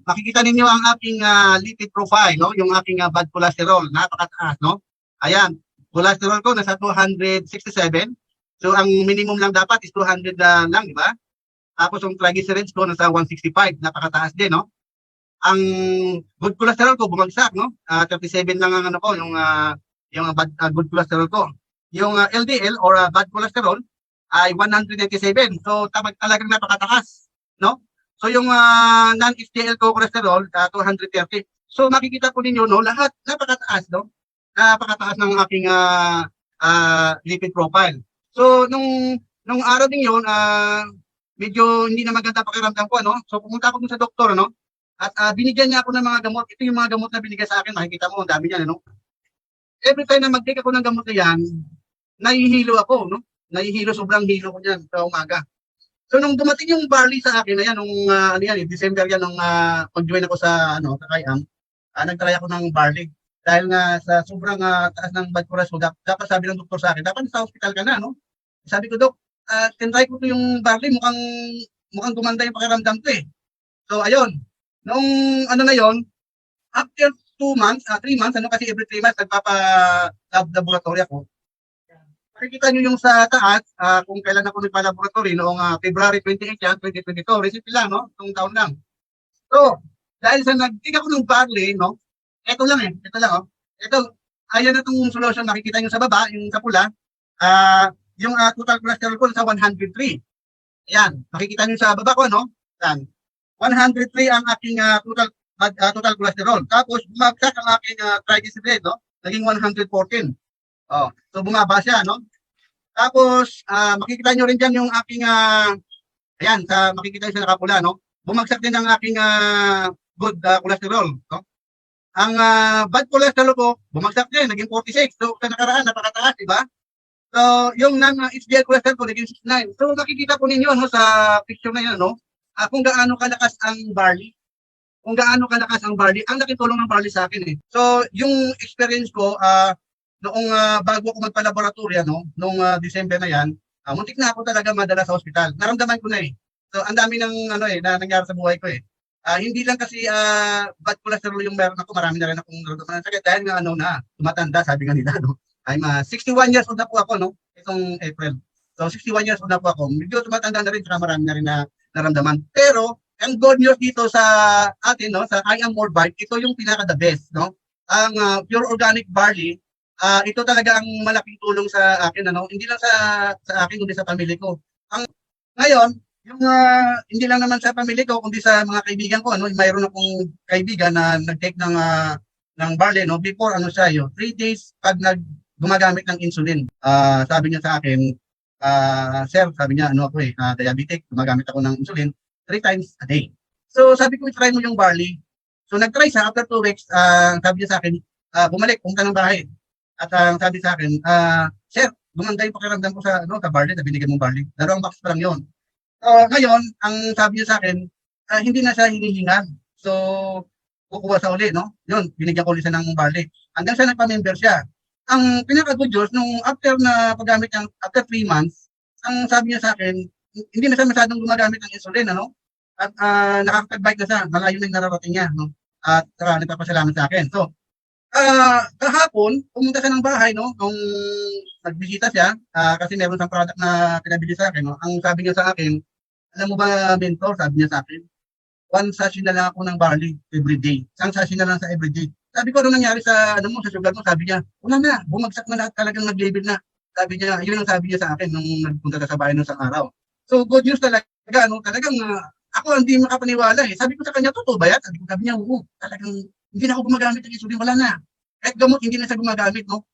makikita ninyo ang aking lipid profile, no? Yung aking bad cholesterol, napakataas, no? Ayan, cholesterol ko nasa 267. So ang minimum lang dapat is 200 lang, di ba? Tapos yung triglycerides ko nasa 165, napakataas din, no? Ang good cholesterol ko bumagsak, no? 37 lang ang ano ko, yung good cholesterol ko. Yung LDL or bad cholesterol ay 197. So talagang napakataas, no? So yung non-HDL ko cholesterol 230. So makikita po ninyo, no, lahat napakataas, no? Napakataas ng aking lipid profile. So nung araw din yun, medyo hindi na maganda pakiramdam ko, no? So pumunta ako dun sa doktor, no? At binigyan niya ako ng mga gamot. Ito yung mga gamot na binigay sa akin. Makikita mo, ang dami niyan, no? Every time na mag-take ako ng gamot na yan, nahihilo ako, no? Nahihilo, sobrang hilo ko niyan sa umaga. So nung dumating yung barley sa akin, ayan, nung December yan, nung pag-join ako sa Kayam, nag-try ako ng barley. Dahil nga sa sobrang taas ng blood cholesterol, dapat sabi ng doktor sa akin, dapat sa hospital ka na, no? Sabi ko, Dok, tinry ko to yung barley, mukhang gumanda yung pakiramdam ko eh. So ayun, nung na yon, after 2 months, 3 months, kasi every 3 months nagpapa-lab laboratory ako. Makikita nyo yung sa taas, kung kailan ako nagpa-laboratory, noong February 28 yan, 2022, receipt lang, no? Itong taon lang. So, dahil sa nag-take ako ng barley, no? Ito lang, oh. Ito, ayan na itong solution, nakikita nyo sa baba, yung sa pula, yung total cholesterol ko sa 103. Ayan, makikita nyo sa baba ko, no? Yan. 103 ang aking total cholesterol. Tapos, bumagsak ang aking triglyceride, no? Naging 114. Oh, so bumaba siya, no? Tapos, makikita nyo rin dyan yung aking, ayan, makikita nyo sa nakapula, no? Bumagsak din ang aking good cholesterol, no? Ang bad cholesterol ko, bumagsak din, naging 46. So, sa nakaraan, napakataas, diba? So, yung non-HDL cholesterol ko, naging 69. So, makikita po ninyo, no, sa picture na yun, no? Kung gaano kalakas ang barley. Kung gaano kalakas ang barley, ang laking tulong ng barley sa akin eh. So, yung experience ko, noong bago ako magpa-laboratory, no, noong December na yan, muntik na ako talaga madala sa ospital. Naramdaman ko na eh. So, ang dami ng na nangyari sa buhay ko eh. Hindi lang kasi bad cholesterol yung meron ako, marami na rin akong naramdaman ng sakit dahil nga tumatanda, sabi nga nila, no. I'm 61 years old na po ako, no, itong April. So, 61 years old na po ako. Medyo tumatanda na rin, saka marami na rin na naramdaman. Pero, ang good news dito sa atin, no, sa I Am More Bite, ito yung pinaka-the best, no. Ang pure organic barley, ito talaga ang malaking tulong sa akin, ano, hindi lang sa akin, kundi sa pamilya ko. Ngayon, yung hindi lang naman sa pamilya ko, kundi sa mga kaibigan ko, ano, mayroon akong kaibigan na nag-take ng barley, no, before 3 days pag gumagamit ng insulin. Sabi niya sa akin, sir, sabi niya, diabetic, gumagamit ako ng insulin 3 times a day. So sabi ko, try mo yung barley. So nag-try siya, after 2 weeks, sabi niya sa akin, bumalik, pumunta ng bahay. At sabi sa akin, sir, gumanda yung pakiramdam ko sa barley, na binigyan mong barley. Dalawang box pa lang yun. Ngayon, ang sabi niya sa akin, hindi na siya hinihingan. So, kukuha sa uli, no? Yun, binigyan ko ulit siya ng barley. Hanggang sa nagpa-member siya. Ang pinaka-good news, nung after na paggamit niya, after 3 months, ang sabi niya sa akin, hindi na siya masyadong gumagamit ng insulin, ano? At nakakapag-bike na siya, malayo na yung nararating niya, no? At nagpapasalamat sa akin. So, kahapon, pumunta siya ng bahay, no? Nung nagbisita siya, kasi meron siyang product na pinabili sa akin, no? Ang sabi niya sa akin, alam mo ba, mentor, sabi niya sa akin, 1 sachet na lang ako ng barley every day. 1 sachet na lang sa every day. Sabi ko, ano nangyari sa sugar mo? Sabi niya, wala na, bumagsak na lahat, talagang nag-label na. Sabi niya, yun ang sabi niya sa akin nung nagpunta ka sa bahay nung isang araw. So, good news talaga, no? Talagang ako hindi makapaniwala eh. Sabi ko sa kanya, totoo ba yan? Sabi niya, oo, talagang hindi na ako gumagamit ng insulin, wala na. Kahit gamot, hindi na siya gumagamit, no?